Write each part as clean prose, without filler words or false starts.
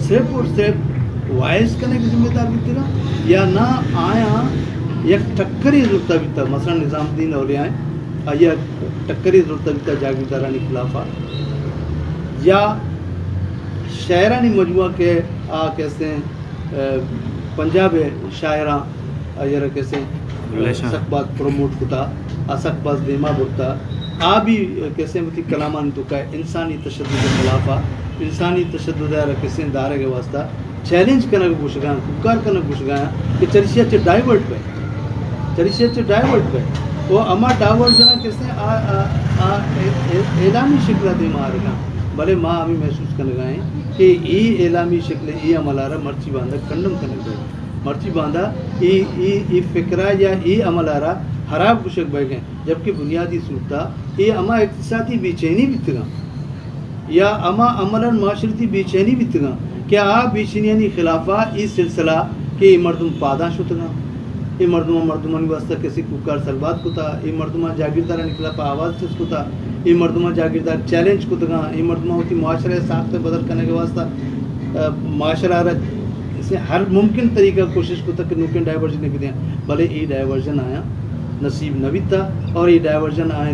صرف اور صرف وائس کرنے کی ذمہ دار بھی تھی نا یا نہ آیا یک ٹکری ضرورت بھی تھا مثلا نظام الدین اولیاء آیا ٹکری ضرورت بھی تھا جاگیردارانی خلافہ یا شاعرانی مجموعہ کے کیسے ہیں پنجاب شاعراں یا کیسے سک بات پروموٹ ہوتا سک بات دیما بکتا بھی کیسے ہوتی کلامان تو کا انسانی تشدد کے خلافہ انسانی تشدد کیسے دارے کے واسطہ چیلنج کرنے کو پوچھ گیا کار کرنے کو پوچھ گیا کہ چرچیا چ ڈائیورٹ پہ چرچیا چ ڈائیورٹ پہ وہ اما ڈائیورٹ جنا کیسے اعلامی شکل دے مار گا بھلے ماں ہمیں محسوس کرنے گئے کہ یہ اعلامی شکل یہ عملارہ مرچی باندھا کنڈم کرنے گئے مرچی باندھا یہ فکرہ یا یہ عملارہ خراب کشک بہ گئے جبکہ بنیادی صورتہ یہ اما اقتصادی بے چینی بھی تگا یا اما عملاً معاشرتی بے چینی بھی تگا کیا آپ بے چینی خلافہ یہ سلسلہ کہ یہ مردم پاداش ہوتگا یہ مردمانی واسطہ کسی ککار سلبات کو تھا یہ مردمہ جاگیردارانی خلافہ آواز چس کو تھا یہ مردمہ جاگیردار چیلنج کو تگا یہ مردمہ ہوتی معاشرے ساخت بدل کرنے کے واسطہ معاشرہ اسے ہر ممکن طریقہ کوشش کو تک نوکن ڈائیورجن نہیں دیا بھلے یہ ڈائیورجن آیا نصیب نوی تھا اور یہ ڈائیورجن آئے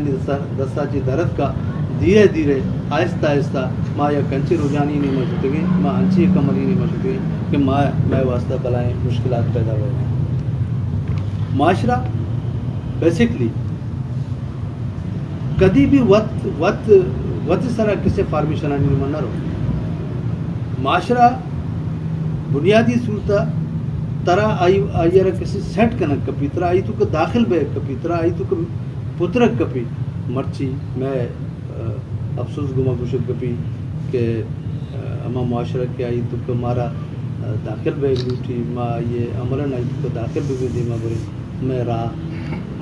دستا چی درد کا دھیرے دھیرے آہستہ آہستہ ماں یا کنچی رجانی نہیں موجود گئی ماں ہنچی کمری نہیں موجود گئی کہ ماں میں واسطہ بلائیں مشکلات پیدا ہو گئے معاشرہ بیسکلی کدی بھی وقت سرا کسی فارمیشن نہیں منہ رہو معاشرہ بنیادی صورتہ ترا آئی کسی سیٹ کنک کپی ترا آئی تو داخل بے کپی ترا آئی تو پترک کپی مرچی میں افسوس گما گوشت کپی کہ اما معاشرہ کے آئی تو مارا داخل بے لوٹی ماں یہ عملاً آئی تو داخل بے دی ماں بولے میں راہ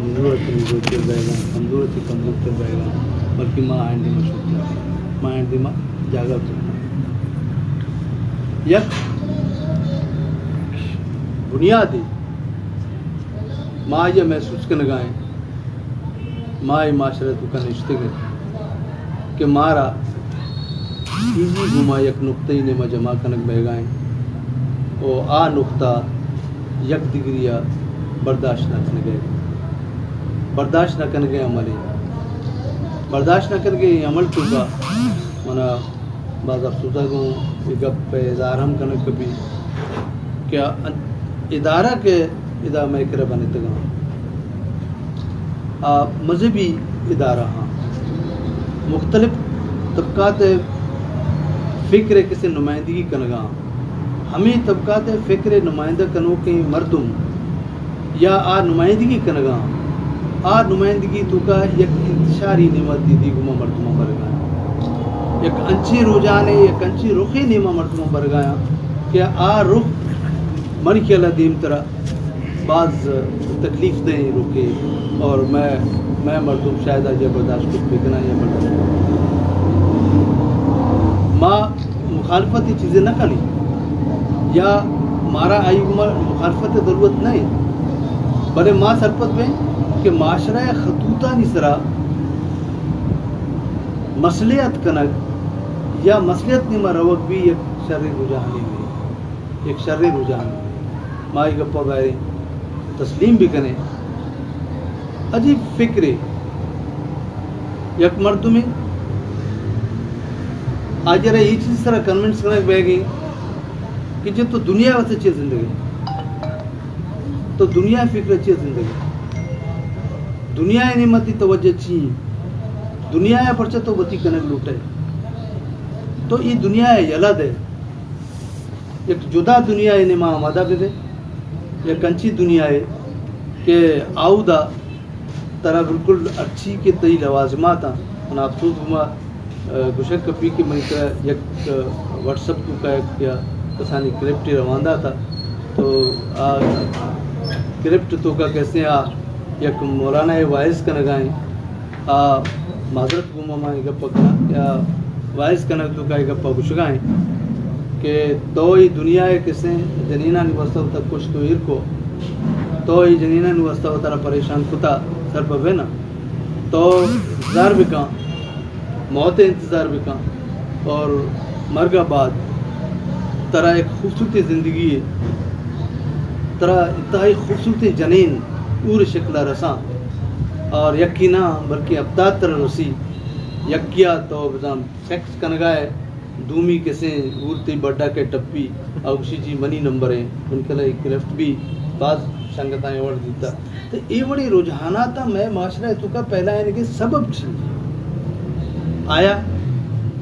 ضرورت نہیں بے گا کمزور سے کمزور کر بے گا بلکہ ماں آئندے میں شکر ماں آئندے ماں جاگا کرنا یک بنیادی ماں یہ محسوس کرنے گائیں ماں یہ معاشرت کا نشتے گئے کہ مارا ایزی گما یک نقطہ ہی نما جمع کنک بہ گائیں او آ نقطہ یک دگریا برداشت نہ کرنے گئے برداشت نہ کرنے گئے عملی برداشت نہ کر کے عمل چکا منا بعض افسوسہ کو گپ پہ اظہار ہم کرنے کبھی کیا ادارہ کے ادارہ میں کرے بنے تگا مذہبی ادارہ ہاں مختلف طبقات فکر کسی نمائندگی کنگا ہمیں طبقات فکر نمائندہ کنو کے مردم یا آ نمائندگی کنگا آ نمائندگی تو کا یک انتشاری نعمت دی گما مردمہ برگایا یک انچی رجحانے یک انچی رخی نیمہ مردمہ برگایا کہ آ رخ منی کے اللہ دیم طرح بعض تکلیف دیں رکے اور میں مردم شاید آج برداشت کچھ بکنا یا برداشت ماں مخالفتی چیزیں نہ کریں یا مارا آئی مخالفت ضرورت نہیں بلے ماں سرپت میں کہ معاشرہ خطوطہ نسرا مسلیت کنک یا مسلیت نما روک بھی ایک شر رجحانی میں ایک شر رجحان مائی گپا گائے تسلیم بھی کریں عجیب فکرے یک مرد میں آج رہا یہ چیز طرح کنونس کرنے بہ گئی کہ جب تو دنیا واسطے چیز زندگی تو دنیا فکر چیز زندگی دنیا نعمتی توجہ چین دنیا پرچہ تو بتی کنک لوٹے تو یہ دنیا یلد ہے ایک جدا دنیا نما آمادہ بھی دے یا کنچی دنیا ہے کہ آؤدہ طرح بالکل اچھی کے تئی لوازمات ہیں انہا افسوس ہما گشک کپی کی میں یک واٹس اپ کو کا یا کسانی کرپٹی رواندہ تھا تو کرپٹ تو کا کیسے یک مولانا وائز کا نگائیں معذرت گما ماں گپا کنا یا وائز کا نگ تو کا گپا گشگائیں کہ تو ہی دنیا ہے کسے جنینہ نوستہ ہوتا کچھ تو ایر کو تو ہی جنینہ نوستہ ہوتا پریشان کتا سر پہ بے نا تو انتظار بھی کہاں موت انتظار بھی کہاں اور مرگا بعد طرح ایک خوبصورتی زندگی ہے، طرح انتہائی خوبصورتی جنین اور شکل رساں اور یقینا بلکہ ابداد تر رسی یکیا تو بزام سیکس کنگائے دومی کسے اورتی بڑا کے ٹپی اوشی جی منی نمبر ہیں ان کے لئے کرفٹ بھی بعض شنگتائیں اور دیتا تو یہ بڑی رجحانات میں معاشرہ تو کا پہلا ہے کہ سبب چیز آیا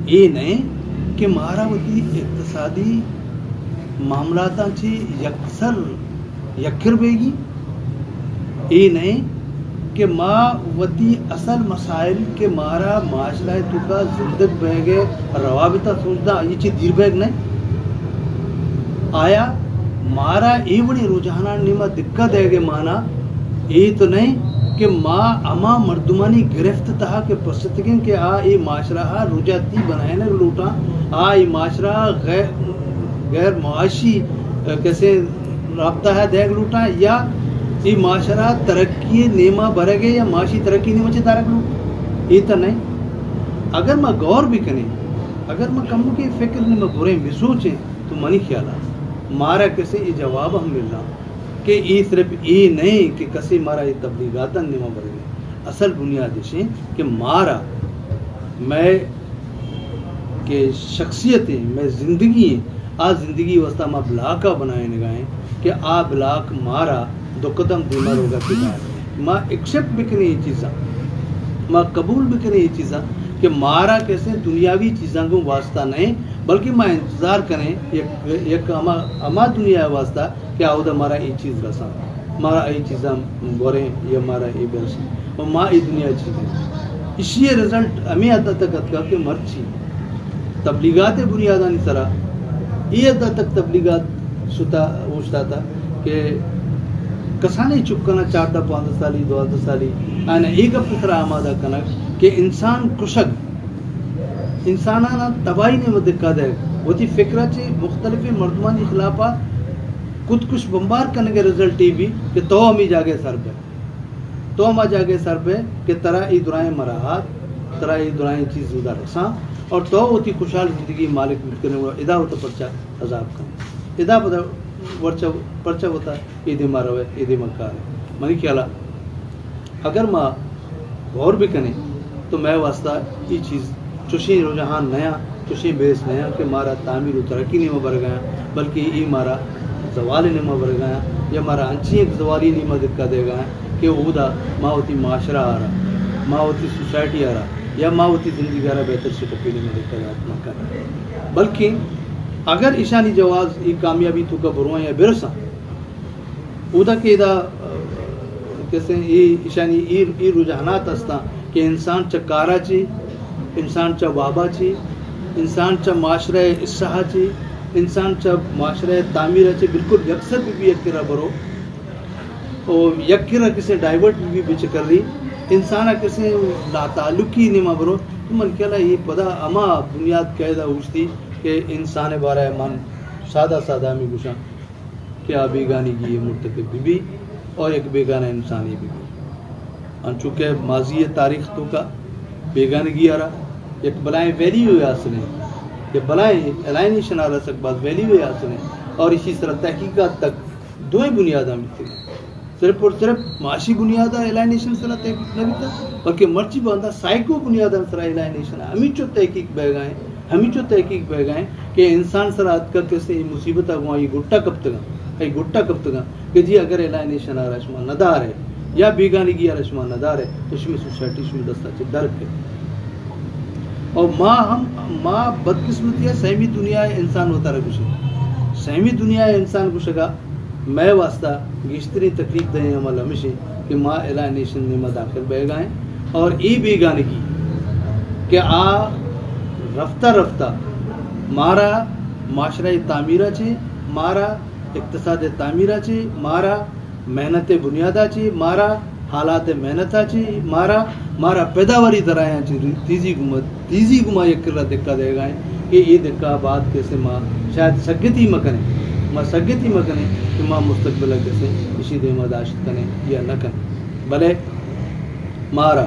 یہ نہیں کہ مارا وتی اقتصادی معاملات چی یکسر یکر بیگی، یہ نہیں کہ ماں وتی اصل مسائل کے مارا معاشرہ تو کا زندگ بہ گئے روابطہ سوچنا یہ چیز دیر بیگ نہیں آیا مارا یہ بڑی رجحانات نیمہ دقت ہے کہ مانا یہ تو نہیں کہ ماں اما مردمانی گرفت تہا کہ پرستگیں کہ یہ معاشرہ رجاتی بنائے نہ لوٹا یہ معاشرہ غیر معاشی کیسے رابطہ ہے دیکھ لوٹا یا یہ معاشرہ ترقی نیمہ بھرے گئے یا معاشی ترقی نیمہ چی تارک لوٹ یہ تو نہیں اگر میں غور بھی کریں اگر میں کم کی فکر نیمہ گوریں بھی سوچیں تو منی خیالہ مارا کیسے یہ جواب ہم مل رہا کہ یہ صرف یہ نہیں کہ کسی مارا یہ تبلیغاتا نیمہ بھرے گئے اصل بنیاد ہے کہ مارا میں کہ شخصیتیں میں زندگی زندگی واسطہ ماں بلاکا بنائے نگاہیں کہ بلاک مارا دو قدم دیمار ہوگا کہ ماں ایکسپٹ بھی کریں یہ چیزاں ماں قبول بھی کریں یہ چیزاں کہ مارا کیسے دنیاوی چیزاں کو واسطہ نہیں بلکہ ماں انتظار کریں یک اما دنیا واسطہ کہ آؤ مارا یہ چیز رساں مارا یہ چیزاں بوریں یا مارا یہ برسیں اور ماں یہ دنیا چیزیں اسی رزلٹ ہمیں حد تک اتکا کہ مرچی تبلیغات بنیادانی طرح یہ حد تک تبلیغات ستا اوچتا تھا کہ کسانے چپکنا 4-5 سالی 2 سالی آنا ایک اپنی طرح آمادہ کنک کہ انسان کشک انسانانا تباہی نے مدکا دے وہ تھی فکرہ چے مختلف مردمانی خلافہ کچھ کچھ بمبار کرنے کے رزلٹ بھی کہ تو ہمیں جاگے سر پہ تو ہم جاگے سر پہ کہ ترہ ای درائیں مراحات ترہ ای درائیں چیز زودہ رساں اور تو ہوتی خوشحال زندگی مالک ملکنے والا ادا ہوتا پرچہ عذاب کرنے ادا پرچہ ہوتا ایدی ماروے ایدی مکار ہے منی خیالہ اگر ماں غور بھی کریں تو میں واسطہ یہ چیز چوشی رجحان نیا چوشی بیس نیا کہ مارا تعمیر و ترقی نہیں بھر گیا بلکہ یہ مارا زوال نہیں بھر گیا یا مارا انچی ایک زوالی نہیں دکھا دے گا کہ وہ دا ماں ہوتی معاشرہ آ رہا ماں ہوتی سوسائٹی آ رہا یا ماں ہوتی زندگی آ رہا بہتر سے کپیلی میں دکھا جاتا مکہ بلکہ اگر ایشانی جواز یہ کامیابی تو کا بروان یا برسا اودا کہ دا کیسے یہ ایشانی یہ رجحانات استا کہ انسان چا کارا چی انسان چا وابا چی انسان چا معاشرہ اصحا چی انسان چا معاشرہ تعمیر چی بالکل یکسر بھی یک کرا برو اور یک کرا کسے ڈائیورٹ بھی بچ کر رہی انسانا کسے لا تعلقی نما برو من کہلا یہ پدا اما بنیاد قیدہ ہوشتی کہ انسان بارہ من سادہ سادہ میں گوشاں کیا بیگانی کی یہ مرتکب بھی اور ایک بیگانہ انسانی بھی چونکہ ماضی تاریخ تو کا بیگانگی آ رہا ایک بلائیں ویلی ہوئے آسنے یہ بلائیں الائنیشن آ رہا سک بعد ویلی ہوئے آسنے اور اسی طرح تحقیقات تک دوئیں بنیادہ ملتی ہیں صرف اور صرف معاشی بنیادہ الائنیشن سے تحقیق نہ بھی تھا بلکہ مرچی باندھا سائیکو بنیادہ سرا الائنیشن ہمیں چو تحقیق بہ گئے ہمیں چو تحقیق بہ گئے کہ انسان سرات کا کیسے مصیبت آگوا یہ گٹا کب تک یہ گٹا کب تک کہ جی اگر الائنیشن آ رہا شما ندار ہے یا بیگانگی آ رہا شما ندار ہے تو اس میں سوسائٹی شما دستا چھ درک ہے اور ماں بدقسمتی ہے سہمی دنیا ہے انسان ہوتا رہا کچھ سہمی دنیا ہے انسان کچھ گا میں واسطہ گشتری تکلیف دیں عمل ہمیشہ کہ ماں الائنیشن نے میں داخل بہ گئے اور ای بیگانگی کہ رفتہ رفتہ مارا معاشرہ تعمیرہ چھے مارا اقتصاد تعمیرہ چھے مارا محنت بنیادہ چھے مارا حالات محنتہ چھے مارا پیداواری درائیں چھے تیزی گما یک کرلا دکھا دے گئے کہ یہ دکھا بعد کیسے ماں شاید سگتی مکنے ماں سگتی مکنے کہ ماں مستقبلہ کیسے اسی دے مداشت کنے یا نہ کنے بلے مارا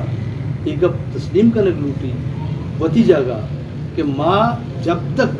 ایک اب تسلیم کنک لوٹی وتی جاگا کہ ماں جب تک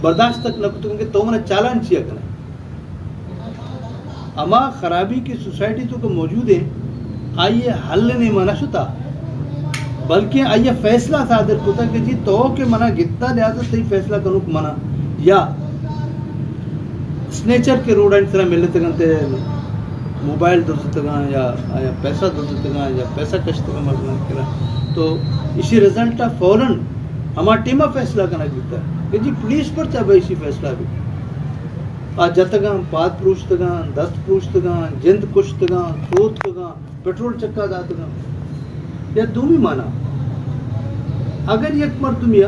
برداشت تک نہ کتوں کہ تو منہ چالان چیا کرنا اما خرابی کی سوسائٹی تو کہ موجود ہے آئیے حل نہیں مانا شتا بلکہ آئیے فیصلہ صادر ہوتا کہ جی تو کہ منع گتا لہذا صحیح فیصلہ کروں کہ منع یا سنیچر کے روڈ اینڈ طرح ملتے گنتے موبائل دوست گاں یا پیسہ دوست گاں یا پیسہ کشت کا مرض کرا تو اسی رزلٹ فوراً ہمارا ٹیمہ فیصلہ کرنا گتا ہے کہ جی پولیس پر چاہے اسی فیصلہ بھی آج جتگاں پات پروشتگاں دست پروشتگاں جند کشتگاں سوتگاں پیٹرول چکا داتگاں یا دومی مانا اگر یک مرتمیہ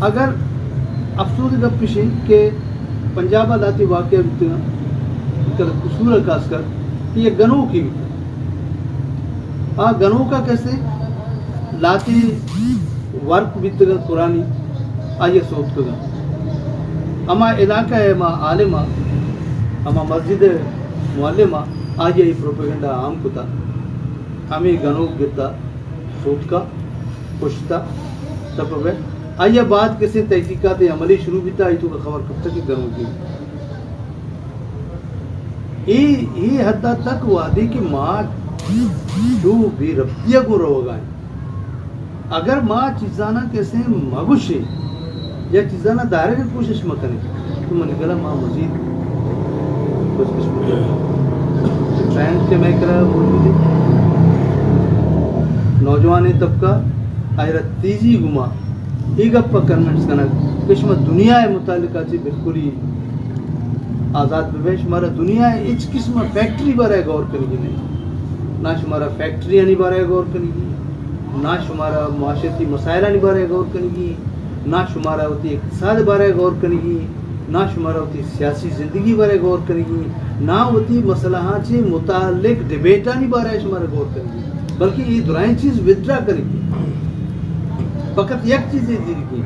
اگر افسوس گپ پیشیں کہ پنجاب داتی واقعہ بیتگاں اصول خاص کر کہ یہ گنوں کی گنوں کا کیسے لاتی ورک بیتگاں قرآنی آئیے سوتگاں اما علاقہ ہے اما عالمہ اما مسجد معلمہ آج یہ پروپیگنڈا عام کتا ہمیں گنوں گرتا سوت کا کشتا سب ہے آئیے بات کسی تحقیقات عملی شروع بھی تھا تو کا خبر کب تک گنوں کی یہ حد تک وعدے کی ماں جو بھی رفتیہ کو رو گائیں اگر ماں چیزانہ کیسے مگوش ہے یا چیزانہ دائرے کی کوشش میں کریں تو میں نکلا ماں مزید کچھ قسم کریں فرینڈ کے میں کرا موجود ہے نوجوان طبقہ آئرہ تیزی گما ایک اپا کنمنٹس کنا قسم دنیا متعلقہ سے بالکل ہی آزاد ببیش ہمارا دنیا اچ قسم فیکٹری بارے غور کریں گی نہیں نہ شمارا فیکٹری نہیں بارے غور کریں گی نہ شمارا معاشرتی مسائلہ نہیں بارے غور کریں گی نہ شمارا ہوتی اقتصاد بارے غور کریں گی نہ شمارا ہوتی سیاسی زندگی بارے غور کریں گی نہ ہوتی مسئلہ سے متعلق ڈیبیٹا نہیں بارے شمارا غور کریں گی بلکہ یہ دورائیں چیز ودرا کریں گی فقط یک چیزیں زندگی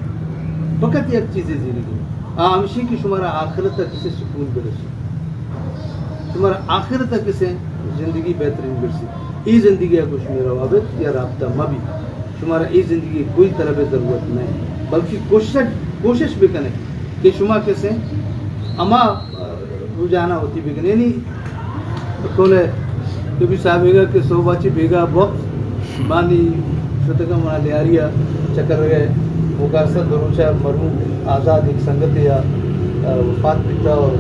فقط یک چیزیں زندگی ہمشی کی شمارا آخرت تک کسی سکون برسی شمارا آخرت تک کسی زندگی بہترین برسی ای زندگی کچھ میں روابط یا رابطہ مبی شمارا ای زندگی کوئی طلب ضرورت نہیں بلکہ کوشش بھی کریں کہ شما کیسے اما رجحانہ ہوتی بھی کریں یعنی کھولے کبھی صاحب گا کہ سو باچی بیگا وقت مانی شتگا منا لیاریا چکر گئے مقاصد دروچہ مرحوم آزاد ایک سنگت یا وفات پیتا اور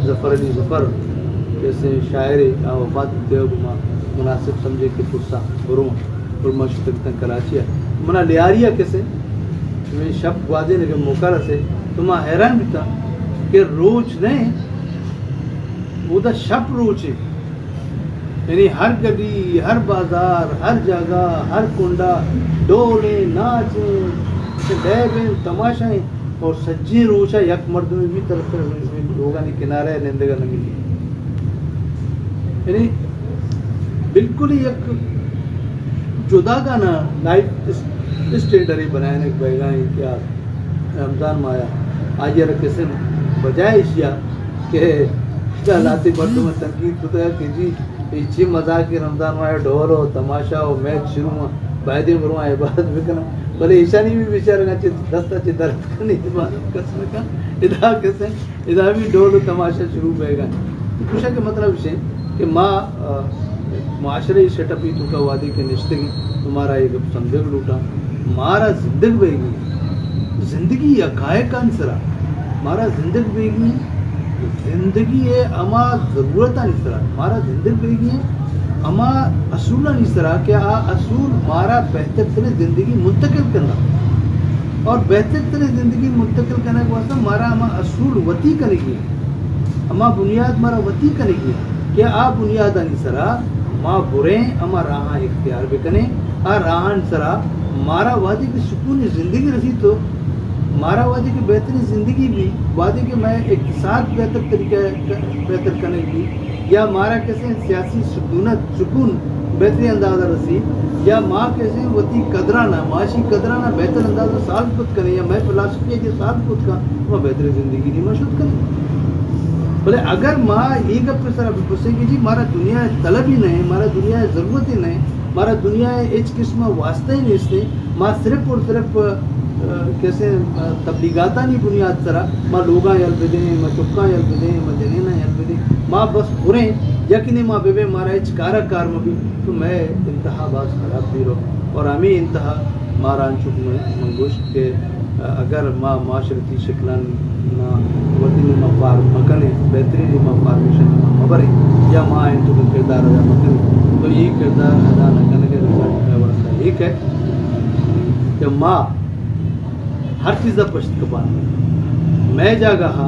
ظفر علی ظفر جیسے شاعر وفات پیتے ہو مناسب سمجھے کہ پرسا بروں برما شتگتاں کراچیا منا لیاریا کیسے میں شب واضح لگے موقع رسے تو ماں حیران بھی تھا کہ روچ نہیں وہ دا شب روچ ہے یعنی ہر گلی ہر بازار ہر جگہ ہر کنڈا ڈولیں ناچیں ڈیبیں تماشائیں اور سجی روچا یک مرد میں بھی طرف لوگا نے کنارے نندگا نملی یعنی بالکل ہی یک جدا گانا لائف اسٹینڈر ہی بنائے نے بیگائیں کیا رمضان مایا آج یہ رکھے بجائے اشیاء کہ لاتی مردوں میں تنقید ہوتا ہے کہ جی اچھی مزاق کی رمضان مایا ڈھول ہو تماشا ہو میچ شروع ہوا بائدے مروا عبادت بھی کرنا بھلے ایشانی بھی بیچارے گا دستا چی درد کرنی عبادت کرنے کا ادا کیسے ادا بھی ڈھول و تماشا شروع بے گا خوش ہے کہ مطلب اسے کہ ماں معاشرے سیٹ اپ ہی تو کا وادی کے نشتگی تمہارا ایک سمجھگ لوٹا مارا زندگ بے گی زندگی اکائے کان سرا مارا زندگ بے گی زندگی ہے اما ضرورتہ نہیں سرا مارا زندگ بے گی اما اصولہ نہیں سرا کہ اصول مارا بہتر ترین زندگی منتقل کرنا اور بہتر ترین زندگی منتقل کرنے کے واسطہ مارا اما اصول وطی کرے گی اما بنیاد مارا وطی کرے گی کہ آپ بنیاد نہیں سرا ماں بریں اما راہاں اختیار بکنے اور راہاں سرا مارا وادی کی سکون زندگی رسی تو مارا وادی کی بہترین زندگی بھی وادی کے میں اقتصاد بہتر طریقہ بہتر کرنے کی یا مارا کیسے سیاسی سکون بہترین اندازہ رسی یا ماں کیسے وطی قدرانہ معاشی قدرانہ بہتر اندازہ سال خود کریں یا میں فلاسفی ہے کہ سال خود کا وہ بہترین زندگی نہیں مشہور کریں بولے اگر ماں ایک اپنے سر ابھی پوچھے کہ جی مارا دنیا طلب ہی نہیں مارا دنیا ضرورت ہی نہیں مارا دنیا ایچ قسم واسطہ ہی نہیں سے ماں صرف اور صرف کیسے تبلیغاتا نہیں بنیاد طرح ماں لوگاں یل بدیں ماں چکاں یل بدیں ماں جنینا یل بدیں ماں بس بریں یقینی ماں بے مارا ایچ کار میں بھی تو میں انتہا باز خراب بھی رہو اور ہمیں انتہا مارا انچک منگوش کے اگر ماں معاشرتی شکلان ماں وطنی ماں فار مکنے بہترین ماں فارمیشن ماں مبرے یا ماں انتو کا کردار ادا مکنے تو یہ کردار ادا نہ کرنے کے رسالت میں واسطہ ایک ہے کہ ماں ہر چیزہ پشت کبان میں جا گہا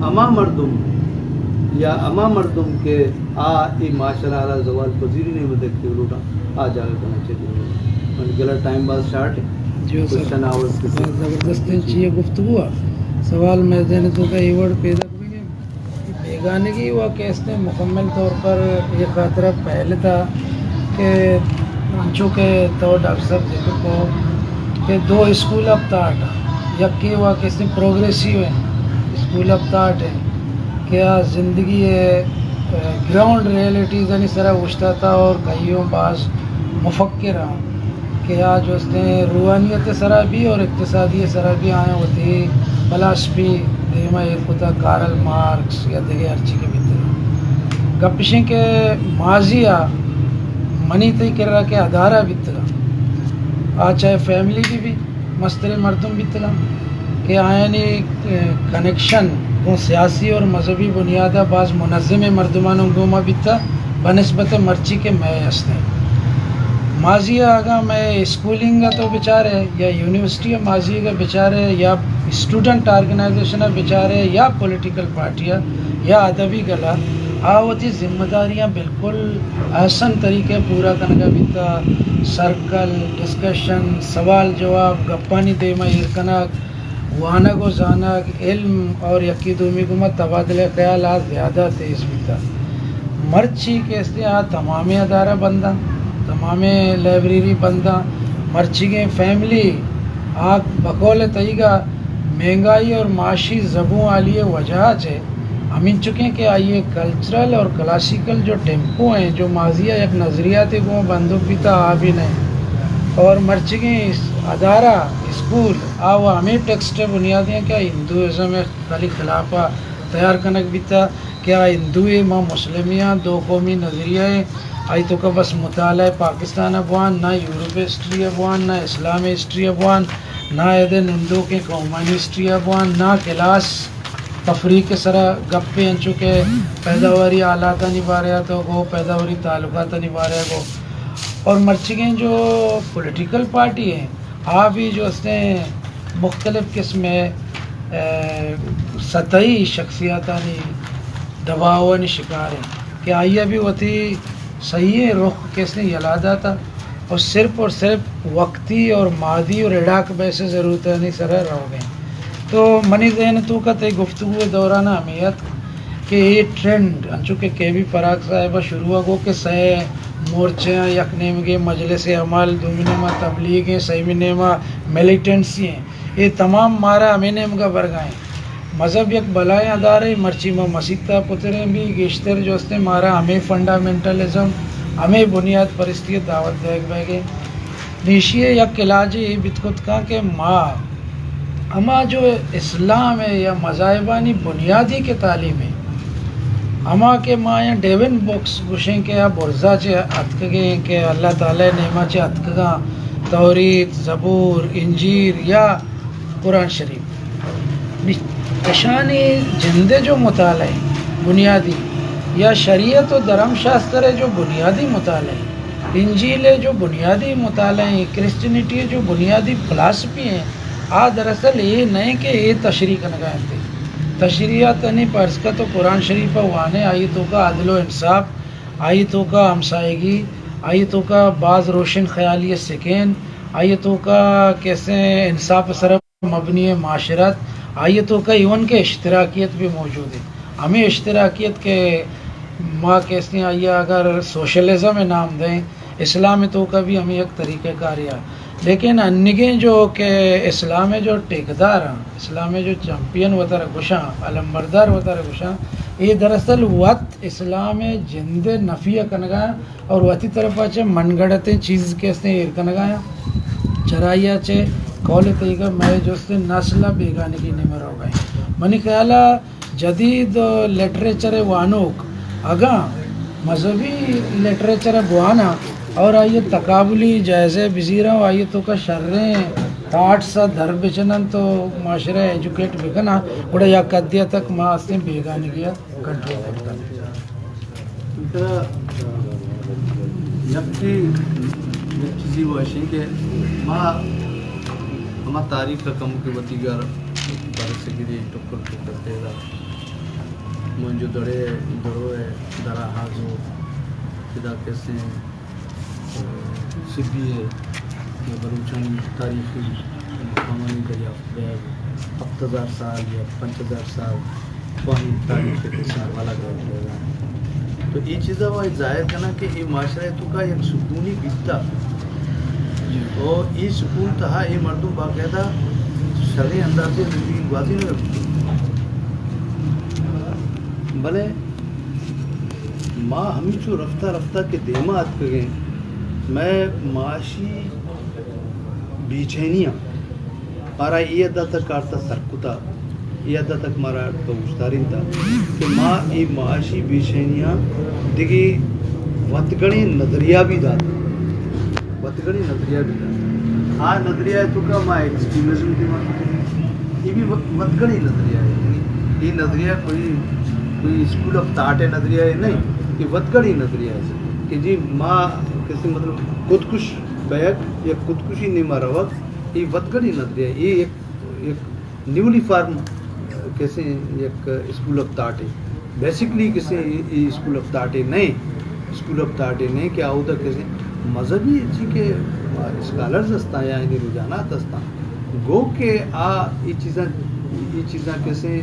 اما مردم یا اما مردم کے ای معاشرہ آرہ زوال پذیری نہیں مدد کے لوٹا جاگہ کرنا چاہیے من گلہ ٹائم بعد شارٹ ہے جو زبردست چیئے گفتگو سوال میں دینے تو کا ایورڈ پیدا کریں گے بیگانگی ہوا کیس نے مکمل طور پر یہ خاطرہ پہلے تھا کہ چونکہ تو ڈاکٹر صاحب دیکھو کو کہ 2 اسکول آف تھاٹ یکی ہوا کیس نے پروگریسیو ہے اسکول آف تھاٹ ہے کیا زندگی ہے گراؤنڈ ریئلٹیز یعنی سرا اچھتا تھا اور کئیوں بعض مفکر ہوں کہ آج اس نے روحانیت سرا بھی اور اقتصادی سرا بھی آئے ہوتی فلسفی دیما خدا کارل مارکس یا دیگے ارچی کے بھیتر گپشیں کے ماضیہ منی تی کر رہا کہ ادارہ بھیتر آج چاہے فیملی بھی مستر مردم بھیتر کہ آئینی کنیکشن کو سیاسی اور مذہبی بنیادہ بعض منظم مردمانوں گوما بھیتر بنسبت مرچی کے میں ہستے ماضی آگا میں اسکولنگ کا تو بیچارے یا یونیورسٹی ماضی کا بیچارے یا اسٹوڈنٹ آرگنائزیشن بیچارے یا پولیٹیکل پارٹیاں یا ادبی گلا آوتی ذمہ داریاں بالکل احسن طریقے پورا کرنے کا بیتا سرکل ڈسکشن سوال جواب گپانی دیما ارکنک وانگ و زانگ علم اور یقی دومی کو مت تبادلہ خیالات زیادہ تیز بیتا مرچی کے اس نے تمام ادارہ بندہ تمام لائبریری بندہ مرچی کے فیملی آگ بقول تیگا مہنگائی اور معاشی زبوں والی وجہ ہے ہمیں چکے کہ آئیے کلچرل اور کلاسیکل جو ٹیمپو ہیں جو ماضیہ ایک نظریاتی کو بندوق بھی تھا آ بھی نہیں اور مرچی کے ادارہ اسکول آو ہمیں ٹیکسٹ بنیادیں کیا ہندوازم خالی خلافہ تیار کنک بھی تھا کیا ہندوئی ماں مسلمیاں 2 قومی نظریہ آئی تو کا بس مطالعہ پاکستان افغان نہ یورپ ہسٹری افغان نہ اسلام ہسٹری افغان نہ ایدن ہندو کے قومانی ہسٹری افغان نہ کلاس تفریح کے سرا گپے انچو کے پیداواری آلات نبھا رہا تو گو پیداواری تعلقات نبھا رہا گو اور مرچگیں جو پولیٹیکل پارٹی ہیں بھی جو اس نے مختلف قسم سطحی شخصیاتانی دباؤ شکار ہیں کہ آئیے بھی وہ تھی صحیح رخ کس نے یلادا تھا اور صرف وقتی اور مادی اور اڑاک بیسے ضرورت ہے نہیں سرہ رہو گئے تو منی ذہن تو کا تے گفتگو دوران اہمیت کہ یہ ٹرینڈ چونکہ کے بھی فراق صاحبہ شروع ہو کہ سہ مورچے یکنیم کے مجلس عمل دومینما تبلیغ سیمینما میلیٹنسی ہیں یہ تمام مارا امینم کا برگائیں مذہب یک بلائیں ادارے مرچی میں مسیحتا پتریں بھی گیشتر جو اس نے مارا ہمیں فنڈامنٹلزم ہمیں بنیاد پرستی دعوت دیکھ بہ گئے نیشیے یک علاجی بتکت کا کہ ماں ہما جو اسلام ہے یا مذاہبانی بنیادی کے تعلیم ہے ہما کے ماں یا ڈیون بکس گوشیں کہ برزا چے اتکگیں کہ اللہ تعالی نعمہ چے اتکگاں توریت زبور انجیر یا قرآن شریف اشانی جندے جو مطالعے بنیادی یا شریعت و درم شاستر جو بنیادی مطالعے انجیل جو بنیادی مطالعے کرسچنٹی جو بنیادی فلاسفی ہیں دراصل یہ نہیں کہ یہ تشریح کنگائیں تھے تشریحات نہیں پرس کا تو قرآن شریف وانے آئی تو کا عدل و انصاف آئی تو کا ہمسائیگی آئی تو کا بعض روشن خیالی سکین آئی تو کا کیسے انصاف سرب مبنی معاشرت آئی تو کا ایون کے اشتراکیت بھی موجود ہے ہمیں اشتراکیت کے ماں کیسے آئیے اگر سوشلزم نام دیں اسلام تو کا بھی ہمیں ایک طریقہ کار ہے لیکن انگیں جو کہ اسلام جو ٹیکدار ہیں، اسلام جو چمپئن وطر گشاں علمبردار وطر گشاں، یہ دراصل وقت اسلام جند نفی کنگا اور وتی طرف چے منگڑتے چیز کے اس نے کنگا چرایا چے کول تیگا میں جو سے نسل بیگانگی نمر ہو گئے منی خیالہ جدید لٹریچر وانوک اگاں مذہبی لٹریچر بوانا اور آئیے تقابلی جائزے بزیرہ ہو آئیے تو کا شریں تھاٹ سا در بچنن تو معاشرہ ایجوکیٹ بکنا بڑا یا قدیہ تک ماں اس نے بیگانی گیا کنٹرول کرتا یکی چیزی وہ ہے کہ ماں ہما تاریخ کا کم کے وطیگر بارے سے گری ٹکر ٹکر تیرا منجو دڑے دروے درہ حاضو خدا کیسے سبی ہے یا بلوچانی تاریخی مقامانی دریافت بیگ 7000 سال یا 5000 سال وہی تاریخ کے ساتھ والا گرد گا تو یہ چیزیں وہ ظاہر کرنا کہ یہ معاشرہ تو کا ایک سکونی بیتا اور یہ سکون تھا یہ مردم باقاعدہ شرعی اندازے زندگی بازی میں رکھتی بلے ماں ہمیشہ رفتہ رفتہ کے دیما آت کے گئے میں معاشی بیچینیاں مارا یہ عدہ تک کارتا سرکتا یہ عدہ تک مارا گوشتارین تھا کہ ماں یہ معاشی بیچینیاں دیکھی وطگڑی نظریہ بھی داتا وطگڑی نظریہ بھی داتا ہاں نظریہ ہے تو کا ماں ایکسٹریمزم دی ماں یہ بھی وطگڑی نظریہ ہے یہ نظریہ کوئی اسکول آف تھاٹ ہے نظریہ ہے نہیں یہ وطگڑی نظریہ ہے کہ جی ماں کسی مطلب خودکش بیگ یا خودکشی نہیں مارا وقت یہ وطگڑی نظریہ ہے یہ ایک نیولی فارم کیسے ایک اسکول آف تھاٹ ہے بیسکلی کسی یہ اسکول آف تھاٹ ہے نہیں اسکول آف تھاٹ ہے نہیں کہ آؤدہ کیسے مذہبی جی کے اسکالرز ہستا یا انہیں رجحانات ہستا گو کہ یہ چیزاں کیسے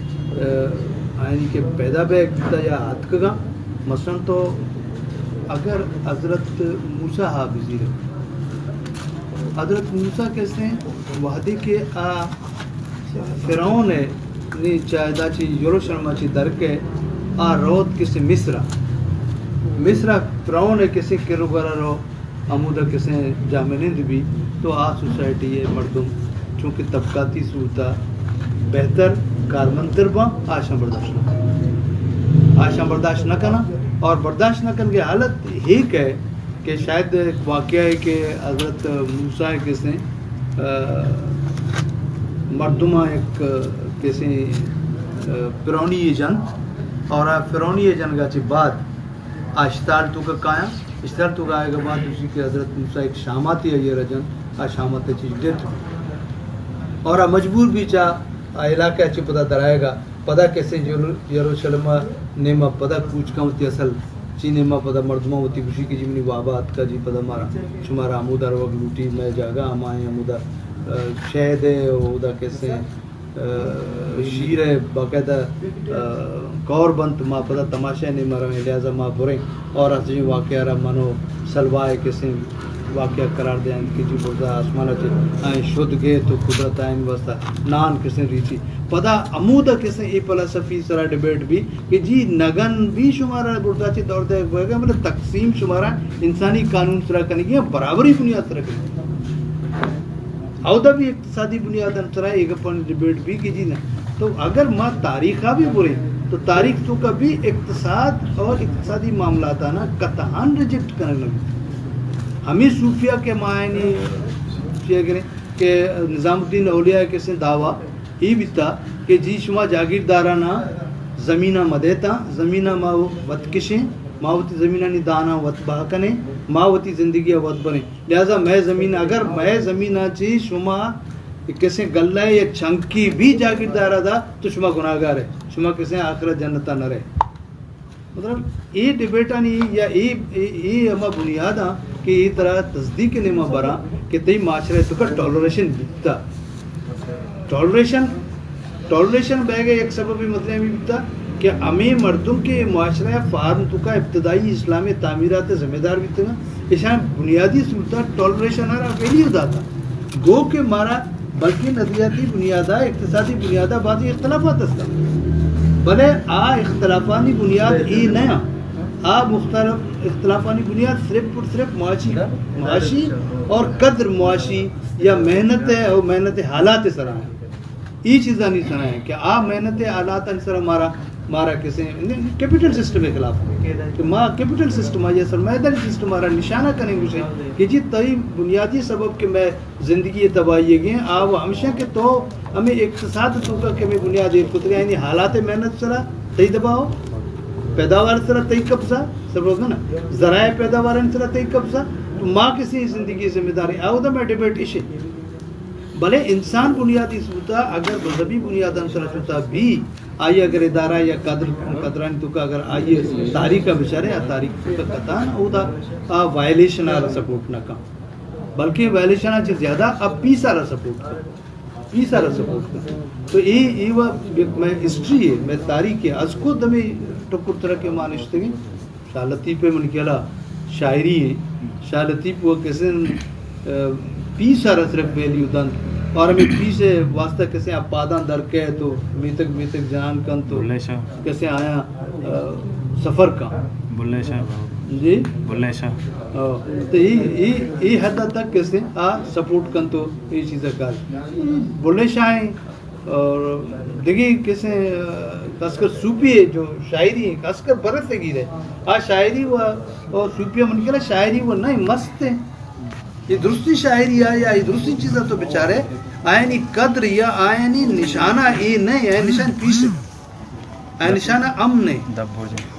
آئینی کے پیدا بیگتا یا ہاتھ کگا مثلا تو اگر حضرت موسیٰ حافظی رہے حضرت موسیٰ کیسے وحدی کے فرعون ہے نی چاہدہ چی یروشلم چی درکے روت کسی مصرہ فرعون ہے کسی کرو رو عمودہ کسی جامنند بھی تو سوسائٹی ہے مردم چونکہ طبقاتی صورتہ بہتر کارمندر با آشاں برداشت نہ کرنا اور برداشت نہ کرنے کی حالت ہیک ہے کہ شاید ایک واقعہ ہے کہ حضرت موسیٰ کسی مردمہ ایک کسی فرعونی جنگ اور فرعونی جنگ چی بعد اشتار تو کا کایا اشتار تو کا آئے گا بعد اسی کے حضرت موسیٰ ایک شاماتی ہے یہ رجن شامات چیز ڈیتھ اور مجبور بھی چاہ علاقہ اچھی پتہ درائے گا پتہ کیسے یروشلم نیمہ پتہ کوچ کا ہوتی اصل چی نیمہ پتہ مردمہ ہوتی خوشی کی جمنی وابات کا جی پتہ مارا شمارا عمودہ روگ لوٹی میں جاگا ہمائیں عمودہ شہد ہے عمودہ کیسے شیر ہے باقاعدہ کور بنت ماں پتہ تماشا نہیں مارا میں لہذا ماں بریں اور اسی واقعہ رہا منو سلوائے کیسے واقعہ قرار دیں کہ جی بردہ آسمانہ چے آئیں شد گئے تو قدرت آئین واسطہ نان کسے ریچی پدا عمودہ کسے ای فلسفی سرا ڈیبیٹ بھی کہ جی نگن بھی شمارا بردہ چے دور دے گئے گا مطلب تقسیم شمارا انسانی قانون سرا کرنے گیا برابری بنیاد سرا کرنے گیا عہدہ بھی اقتصادی بنیاد سرا ایک پانی ڈیبیٹ بھی کہ جی نا تو اگر ماں تاریخہ بھی برے تو تاریخ تو کا بھی اقتصاد اور اقتصادی معاملات آنا قطعاً ریجیکٹ کرنے لگے ہمیں صوفیہ کے معنی کہ نظام الدین اولیاء کے سے دعویٰ یہ بھی تھا کہ جی شما جاگیردارانہ زمینہ مدیتا زمینہ ما وط کشیں ماوتی زمینہ نی دانا وط بہکنے ماوتی زندگی وط بنے لہذا میں زمینہ اگر میں زمینہ چی شما کسے گلہ یا چنکی بھی جاگیردارہ دا تو شما گناہگار ہے شما کسے آخرت جنتہ نہ رہے مطلب یہ ڈیبیٹا نہیں یا یہ ہما بنیاداں کہ یہ طرح تصدیق نہیں برا کہ تی معاشرے تو کا ٹالریشن بکتا ٹالریشن بہ گئے ایک سبب مطلب بھی بکتا کہ ہمیں مردم کے معاشرہ فارم تو کا ابتدائی اسلامی تعمیرات ذمہ دار بھی تھا نا اشان بنیادی صورتہ ٹالریشن آ رہا فیلیر داتا گو کہ مارا بلکہ نظریاتی بنیادہ اقتصادی بنیادہ بعضی اختلافات ہستا بلے اختلافانی بنیاد ای نیا مختلف اختلافانی بنیاد صرف اور صرف معاشی اور قدر معاشی یا محنت ہے اور محنت حالات سرا ہے یہ چیزاں نہیں سنا ہے کہ محنت حالات سرا مارا کسے کیپٹل سسٹم کے خلاف کہ کیپٹل سسٹم ہے یا سرمایہ داری سسٹم ہمارا نشانہ کریں گے کہ جی تئی بنیادی سبب کہ میں زندگی تباہی گئے وہ ہمیشہ کہ تو ہمیں اقتصاد تو کا کہ ہمیں بنیادی خطرے یعنی حالات محنت سرا تئی دباؤ پیداوار سرا تئی قبضہ سب روز نا ذرائع پیداوار سرا تئی قبضہ تو ماں کسی زندگی ذمہ داری آؤ میں ڈیبیٹ ایشے بھلے انسان بنیادی سوتا اگر مذہبی بنیاد سرا سوتا بھی آئیے اگر ادارہ یا قدرانی تو کا اگر آئیے تاریخ کا بچارے یا تاریخ کا قطان او دا وائلیشن آرہ سپورٹ نہ کام بلکہ وائلیشن آرہ زیادہ اب پیس آرہ سپورٹ کر تو یہ میں ہسٹری ہے میں تاریخ ہے از کو دمی ٹکر طرح کے مانشتے گئے شاہ لطیف پہ من کیا شاعری ہے شاہ لطیف وہ کیسے پیس آرہ صرف ویلیو دن اور ہمیں پیسے واسطہ کیسے آپ پادان در کے تو میتک جان کن تو کیسے آیا سفر کا بلے شاہ جی بلے شاہ تو یہ حد تک کیسے سپورٹ کن تو یہ چیزیں کار بلے شاہ ہیں اور دیکھیں کیسے کسکر سوپی ہے جو شاعری ہے کسکر برت لگی رہے شاعری وہ اور سوپیہ من کے شاعری وہ نہیں مست ہے یہ درستی شاعری ہے یا یہ درستی چیزیں تو بیچارے آئینی قدر یا آئینی نشانہ یہ نہیں ہے نشان پیش ہے نشانہ امن ہے دب ہو جائے